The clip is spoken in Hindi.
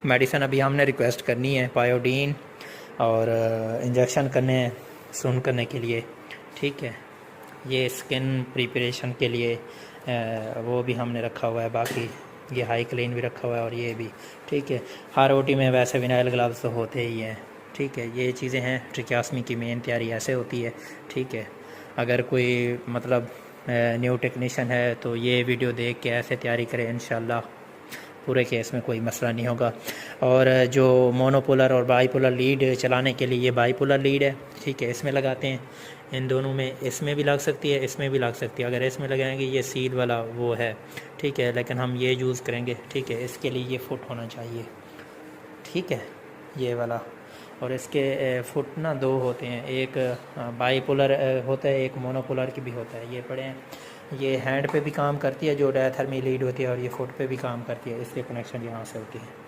मेडिसिन अभी हमने रिक्वेस्ट करनी है पायोडीन और इंजेक्शन करने हैं सुन करने के लिए, ठीक है। ये स्किन प्रिपरेशन के लिए वो भी हमने रखा हुआ है, बाकी ये हाई क्लीन भी रखा हुआ है और ये भी, ठीक है। हर ओटी में वैसे विनाइल ग्लव्स तो होते ही हैं, ठीक है। ये चीज़ें हैं, ट्रिक्यास्मी की मेन तैयारी ऐसे होती है, ठीक है। अगर कोई मतलब न्यू टेक्नीशियन है तो ये वीडियो देख के ऐसे तैयारी करें, इंशाल्लाह पूरे केस में कोई मसला नहीं होगा। और जो मोनोपोलर और बाईपोलर लीड चलाने के लिए ये बाईपोलर लीड है, ठीक है, इसमें लगाते हैं। इन दोनों में, इसमें भी लग सकती है, इसमें भी लग सकती है। अगर इसमें लगाएंगे ये सील वाला वो है, ठीक है, लेकिन हम ये यूज़ करेंगे, ठीक है। इसके लिए ये फुट होना चाहिए, ठीक है, ये वाला। और इसके फुट ना दो होते हैं, एक बाईपोलर होता है, एक मोनोपोलर की भी होता है। ये पड़े हैं, ये हैंड पे भी काम करती है जो डायथर्मी लीड होती है, और ये फुट पे भी काम करती है, इसलिए कनेक्शन यहाँ से होती है।